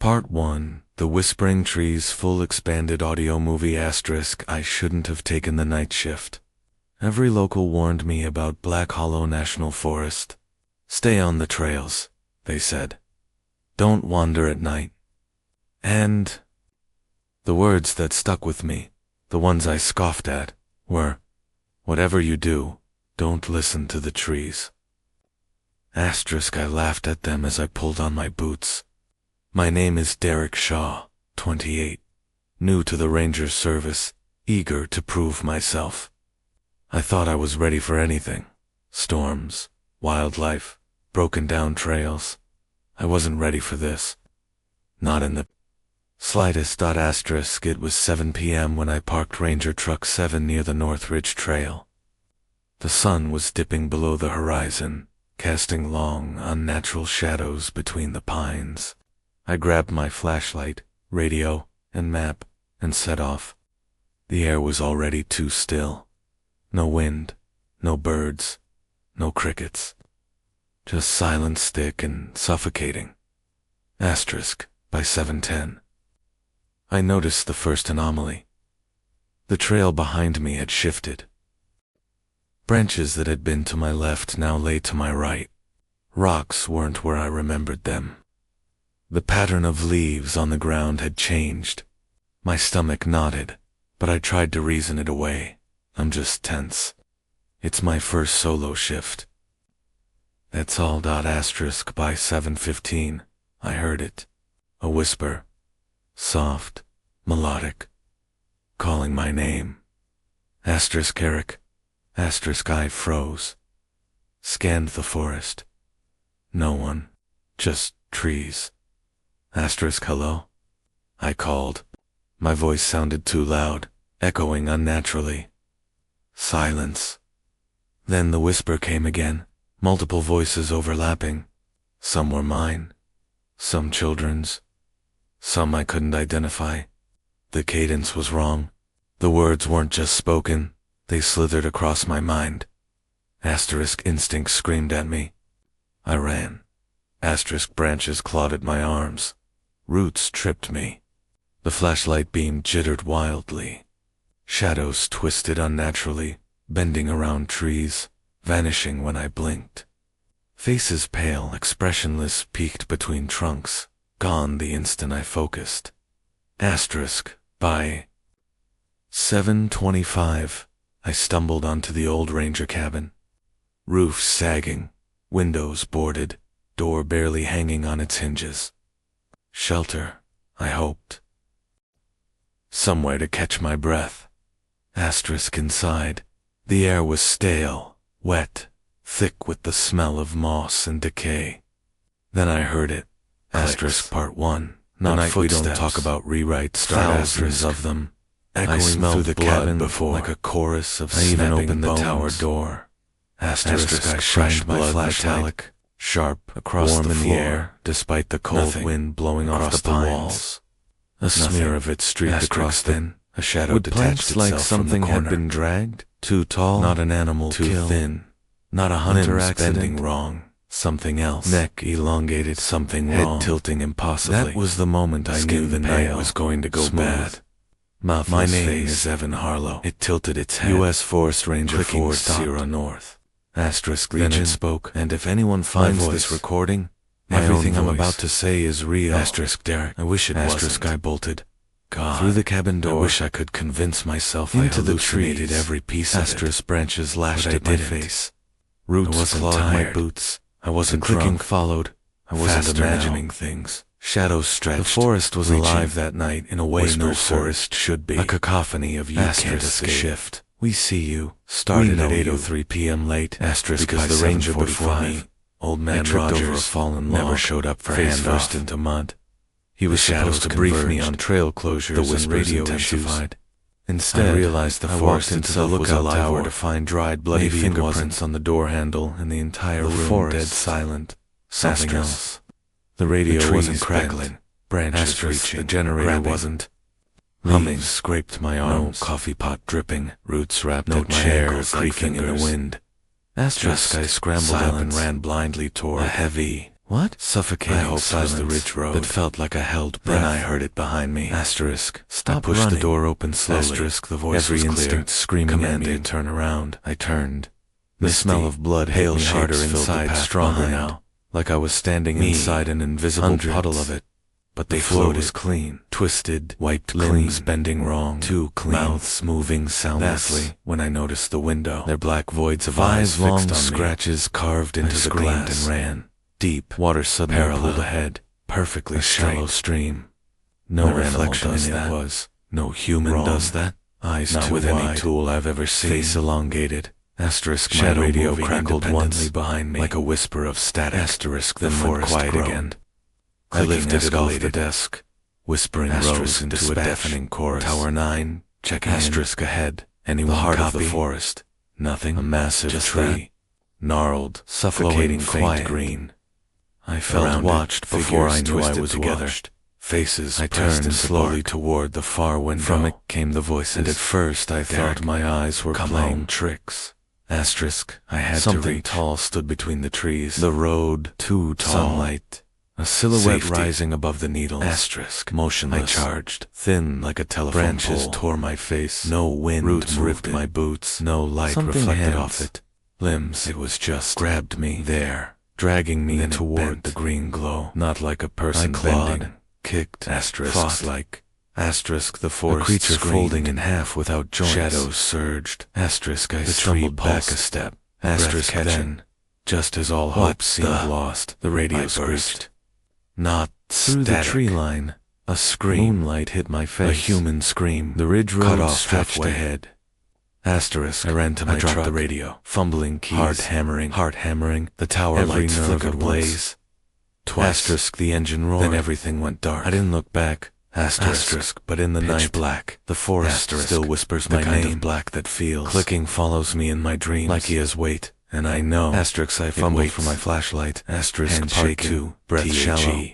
Part 1. The Whispering Trees Full Expanded Audio Movie ***. I shouldn't have taken the night shift. Every local warned me about Black Hollow National Forest. Stay on the trails, they said. Don't wander at night. And the words that stuck with me, the ones I scoffed at, were, whatever you do, don't listen to the trees. I laughed at them as I pulled on my boots. My name is Derek Shaw, 28, new to the Ranger Service, eager to prove myself. I thought I was ready for anything. Storms, wildlife, broken down trails. I wasn't ready for this. Not in the slightest. It was 7 p.m. when I parked Ranger Truck 7 near the Northridge Trail. The sun was dipping below the horizon, casting long, unnatural shadows between the pines. I grabbed my flashlight, radio, and map, and set off. The air was already too still. No wind, no birds, no crickets. Just silence, thick and suffocating. By 7:10. I noticed the first anomaly. The trail behind me had shifted. Branches that had been to my left now lay to my right. Rocks weren't where I remembered them. The pattern of leaves on the ground had changed. My stomach knotted, but I tried to reason it away. I'm just tense. It's my first solo shift. That's all. By 7:15, I heard it. A whisper. Soft, melodic. Calling my name. Eric. I froze. Scanned the forest. No one. Just trees. Hello? I called. My voice sounded too loud, echoing unnaturally. Silence. Then the whisper came again, multiple voices overlapping. Some were mine, some children's, some I couldn't identify. The cadence was wrong. The words weren't just spoken, they slithered across my mind. Instinct screamed at me. I ran. Branches clawed at my arms. Roots tripped me. The flashlight beam jittered wildly. Shadows twisted unnaturally, bending around trees, vanishing when I blinked. Faces pale, expressionless, peeked between trunks, gone the instant I focused. By 7:25, I stumbled onto the old ranger cabin. Roof sagging, windows boarded, door barely hanging on its hinges. Shelter, I hoped. Somewhere to catch my breath. Inside. The air was stale, wet, thick with the smell of moss and decay. Then I heard it. Part 1. Not we don't talk about rewrites, thousands of them. I smelled through the cabin before, like a chorus of snapping bones. I even opened the tower door. I shined my flashlight, sharp, across warm the floor, in the air, despite the cold wind blowing off the walls. A smear of it streaked across then, a shadow detached itself like something from the corner. Had been dragged, too tall, not an animal too kill. Thin, not a hunter bending wrong, something else, neck elongated, something head wrong, tilting impossibly. That was the moment I knew the night was going to go bad. My name is Evan Harlow. It tilted its head. U.S. Forest Ranger Ford Sierra North. Then it spoke, and if anyone finds this recording, everything I'm about to say is real. Derek. I wish it wasn't. I bolted. God. Through the cabin door. I wish I could convince myself into I hallucinated every piece of it. Branches lashed at my face. Roots clawed my boots. I wasn't the clicking followed. I wasn't imagining things. Shadows stretched. The forest was alive that night in a way no forest should be. A cacophony of you can't escape. Shift. We see you. Started at 8:03 p.m. late. Because the ranger before me, old man Rogers, over a fallen log, never showed up for handoff. First into mud. He was supposed to brief me on trail closures and radio issues. Instead, I realized the forest into the lookout tower to find dried, bloody fingerprints on the door handle, and the entire room dead silent. Something else. The radio wasn't crackling. Branches reaching. The generator wasn't. Humming scraped my arms. No coffee pot dripping. Roots wrapped at my ankles, creaking in the wind. I scrambled up and ran blindly toward a heavy, What? Suffocating silence the ridge road that felt like a held breath. Then I heard it behind me. Asterisk. Stop. I pushed running. The door open slowly. Asterisk. The voice Every was clear. Instinct screaming at me to turn around. I turned. The smell of blood hit me harder inside, stronger now, like I was standing inside an invisible puddle of it. But the floor was clean, twisted, wiped limbs bending wrong, too clean, mouths moving soundlessly. When I noticed the window, their black voids of eyes fixed on scratches carved into the glass, and ran. Deep water suddenly pulled ahead, perfectly shallow stream. No reflection in it was. No human does that. Eyes not with wide. Any tool I've ever seen. Face elongated. Asterisk. Shadow radio crackled once behind me, like a whisper of static. Asterisk. Then went quiet again. I lifted it off the desk. Whispering rose into a deafening chorus. Tower 9, checking asterisk ahead. Anyone the heart copy? Of the forest. Nothing. A massive just tree. Gnarled, suffocating, faint green. I felt watched before I knew I was watched. Faces I turned slowly toward the far window. From it came the voices, and at first I thought my eyes were playing tricks. Asterisk. I had something to reach. Tall stood between the trees. The road, too tall. Sunlight. A silhouette safety. Rising above the needles. Asterisk. Motionless. I charged. Thin like a telephone Branches pole. Tore my face. No wind Roots ripped my boots. No light something reflected off it. Limbs. It was just grabbed me there, dragging me toward the green glow. Not like a person bending. Kicked. Asterisk. Fought like. Asterisk. The forest. A creature screamed. Folding in half without joints. Shadows surged. Asterisk. I stumbled back a step. Asterisk. Then, just as all hope seemed lost, the radio screeched. Not through static. The tree line. A scream. Moonlight hit my face. A human scream. The ridge road stretched ahead. Asterisk. I ran to my truck. The radio. Fumbling keys. Heart hammering. The tower lights flickered blaze. Twice. Asterisk. The engine roared. Then everything went dark. I didn't look back. Asterisk. But in the night black. The forest still whispers my name. The kind of black that feels. Clicking follows me in my dreams. Like he has weight. And I know. Asterisk. I fumbled for my flashlight. Asterisk. Hand part 2. Breath shallow.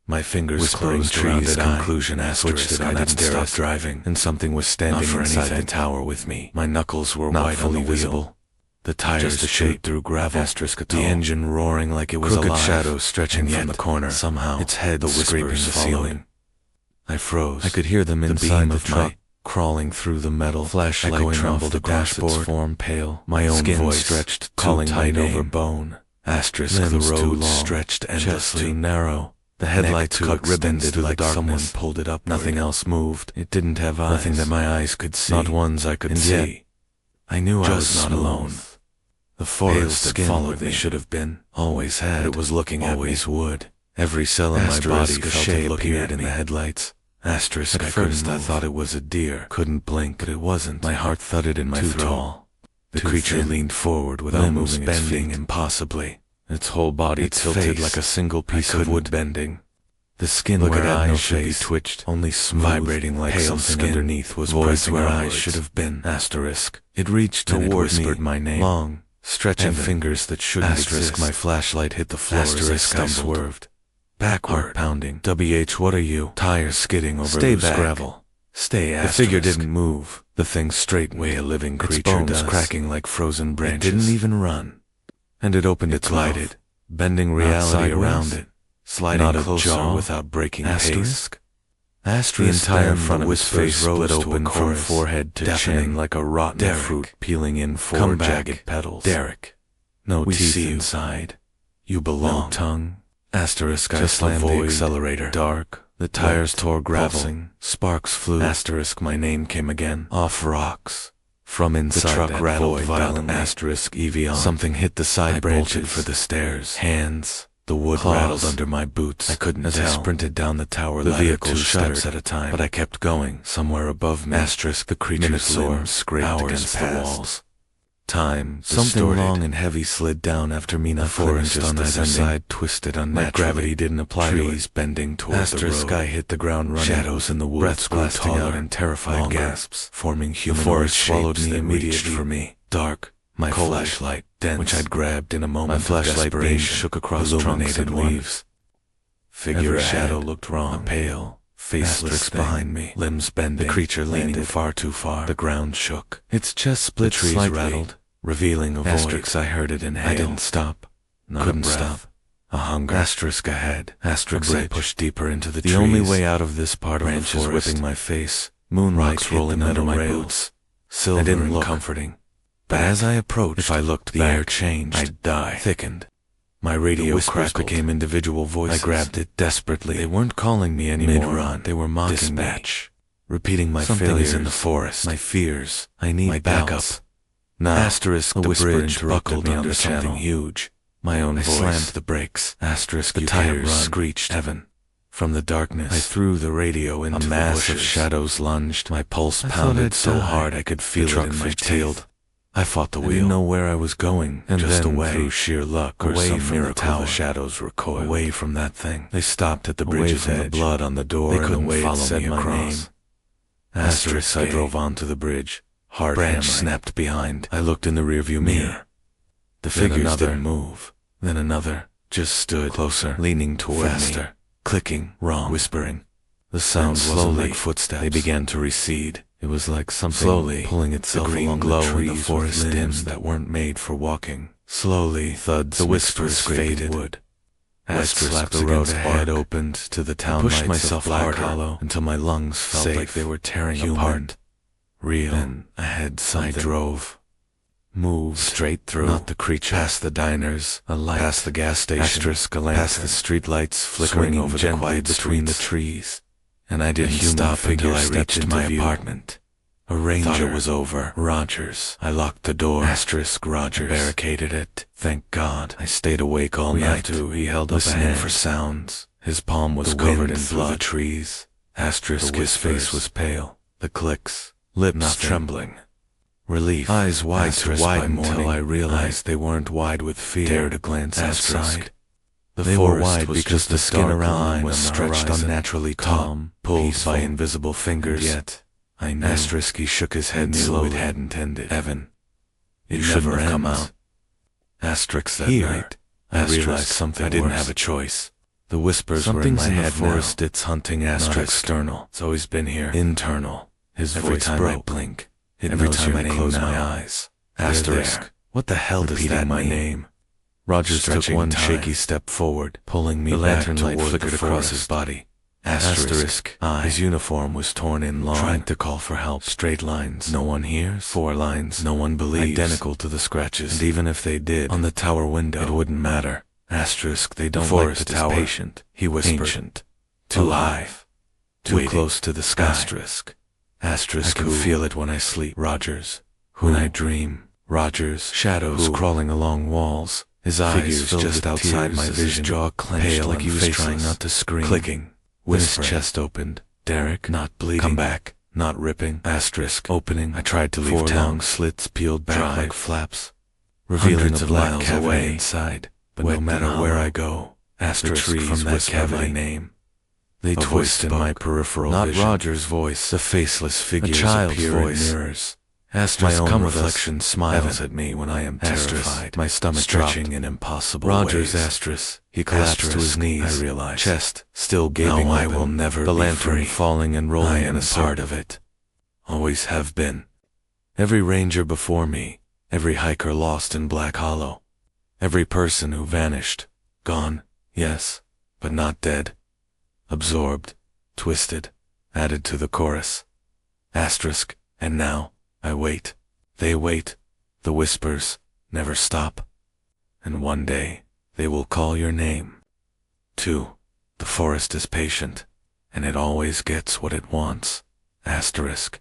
My fingers closed around its conclusion. Asterisk. I didn't stop driving, and something was standing inside the tower with me. My knuckles were not fully visible. The tires shaped through gravel. Asterisk. The engine roaring like it was alive. Crooked shadows stretching from the corner. Somehow, its head scraping the ceiling. I froze. I could hear them inside the truck. Crawling through the metal, flashlight trembled across its form pale. My own skin voice stretched, calling my name over bone. Asterisk. The road stretched endlessly, too narrow. The headlights cut ribbons through the darkness. Someone pulled it up. Nothing else moved. It didn't have eyes. Nothing that my eyes could see. Not ones I could see. Yet, I knew I was not alone. The forest that followed me should have been, always had. It was looking at me. Always would. Every cell in my body felt it looking at me in the headlights. Asterisk. At first I thought it was a deer. Couldn't blink, but it wasn't. My heart thudded in my throat. The creature leaned forward without moving its feet. Impossibly. Its whole body tilted like a single piece of wood bending. The skin where eyes should be twitched, only smooth, vibrating like something underneath was voice where eyes should have been. Asterisk. It reached toward me, my name. Long, stretching fingers that shouldn't exist. My flashlight hit the floor. Asterisk. I swerved. Backward pounding. WH, what are you? Tires skidding over loose gravel. Stay. Asterisk. The figure didn't move. The thing straight way a living creature does. Its bones cracking like frozen branches. It didn't even run. And it opened its mouth, bending reality around it, sliding closer without breaking pace. The entire front of its face split open from forehead to chin like a rotten fruit peeling in four jagged petals. Derek, no teeth inside. You belong. No tongue. Asterisk. I slammed the accelerator. Dark. The tires tore gravel. Sparks flew. Asterisk. My name came again. Off rocks. From inside the truck rattled violently. Asterisk. Evian. Something hit the side branches for the stairs. Hands. The wood rattled under my boots. I couldn't tell. I sprinted down the tower. The vehicle shuddered at a time, but I kept going. Somewhere above me. Asterisk. The creature's limbs scraped against the walls. Time, something long and heavy slid down after me. The forest on either side twisted unnaturally. Gravity didn't apply to it. Trees bending toward the road. Sky hit the ground running. Shadows in the woods. Breaths blasting out in terrified gasps, forming humanoid shapes. The forest swallowed me immediately. For me, dark. My flashlight, dense, which I'd grabbed in a moment. My flashlight beam shook across trunks and leaves. Figure shadow looked wrong. A pale, faceless behind me, limbs bending. The creature leaning far too far. The ground shook. Its chest split. The trees rattled, revealing a voice. I heard it inhale. I didn't stop. Couldn't stop. A hunger. Asterisk ahead. Asterisk I pushed deeper into the trees. The only way out of this part of the Branches forest. whipping my face. Moonlight Rocks rolling hit the under my metal rails. boots. Silver I didn't and look. comforting. But as I approached, If I looked the back, air changed. I'd die. Thickened. My radio whispers crackled. became individual voices. I grabbed it desperately. They weren't calling me anymore. Mid-run, they were mocking Dispatch. me, repeating my Something failures is in the forest. my fears. I need My backup. doubts. Now, Asterisk, a the whisper bridge interrupted buckled me under under something channel. huge. My own I voice. slammed the brakes. Asterisk, The you tire can't run. screeched. Heaven. From the darkness, I threw the radio into A the mass of bushes. shadows lunged. My pulse I thought pounded I'd so die. hard I could feel The it truck in my fishtailed. teeth. I fought the I wheel. didn't know where I was going, And just then, away, through sheer luck or away some from miracle, the tower. the shadows recoiled. Away from that thing. They stopped at the Away bridge's from the edge. blood on the door They and the couldn't way it follow said me my across. name. Asterisk, I Asterisk, drove onto the bridge. Hard Branch hammering. snapped behind. I looked in the rearview mirror. The Then figures another. didn't move. Then another. Just stood Closer. leaning toward Faster. me. Clicking. Wrong. Whispering. The sound Then wasn't slowly, like footsteps. they began to recede. It was like something Slowly, pulling itself the green along glow the in the trees forest with limbs dimmed. that weren't made for walking. Slowly, Thuds the mixed with whispers scraping faded. wood. Asterisk, slaps the road against ahead bark. opened to the I town pushed lights myself of Black harder Hollow until my lungs felt Safe. like they were tearing Human. apart. Real. Then, ahead, something. I drove. Moved Straight through. not the creature. Past the diners, a light. Past the gas station. Asterisk, a lantern. Past the street lights flickering Swinging over the gently quiet between the streets. trees. And I didn't human stop figure until I stepped reached into my view. apartment. A Thought ranger it was over. Rogers. I locked the door. Asterisk Rogers. I barricaded it. Thank God. I stayed awake all night. He held up Listening a hand for for sounds. His palm was The covered wind in through blood. the trees. Asterisk The his face whispers. was pale. The clicks. Lips Nothing. trembling. Relief. Eyes wide Asterisk to wide by until morning. I realized they weren't wide with fear. dared to glance Asterisk. outside. They were forest wide was because just the a skin dark around line them was on the stretched horizon. unnaturally Calm, calm, pulled peaceful. by invisible fingers. And Yet, I knew. Asterisk, he shook his head knew slowly. it hadn't ended. Evan, It you never shouldn't have come ends. out. Asterisk that Here, night. I asterisk, realized something I didn't worse. have a choice. The whispers Something's were in in my the head forest. now. It's hunting Not asterisk. external. It's always been here. Internal. His Every voice time I broke. blink, It every knows time your I name close now. my eyes. They're Asterisk. there. What the hell does Repeating that my mean? name. Rogers took Stretching one time. shaky step forward, pulling me The back lantern light toward flickered the across forest. his body. Asterisk. His uniform was torn in long. Trying to call for help. Straight lines. No one hears. 4 lines. No one believes. Identical to the scratches. And even if they did, on the tower window, it wouldn't matter. Asterisk. They don't forest like the is tower. patient. He whispered. Ancient. Too Alive. high. Too Waiting. close to the sky. Asterisk. Asterisk. I can Who? feel it when I sleep. Rogers. Who? When I dream. Rogers. Shadows Who? crawling along walls. His eyes Figures filled just with outside tears my as vision. His jaw clenched Pale like he and was trying faceless. not to scream. Clicking. When his Whispering. chest opened. Derek, not bleeding. Come back. Not ripping. Asterisk. Opening. I tried to leave 4 town. long Slits peeled back Drive. like flaps, revealing Hundreds a of black miles cavity away. inside. But Wet no and matter hollow. where I go, asterisk trees from that whisper cavity my name. They A voice twist in my spoke. peripheral Not vision. Roger's voice. The faceless figures child's appear voice. in mirrors. Asterisk, My own come reflection smiles Evan. at me when I am Asterisk, terrified. my stomach stretching dropped. in impossible Rogers, ways. asterisk. He collapsed to his Asterisk, knees. I realized. Chest still gaping Now I open. will never the be lantern free. falling and rolling I in am a part of it. Always have been. Every ranger before me, every hiker lost in Black Hollow, every person who vanished, gone, yes, but not dead, absorbed, twisted, added to the chorus. Asterisk, and now, I wait. They wait. The whispers never stop. And one day, they will call your name. 2. The forest is patient, and it always gets what it wants. Asterisk.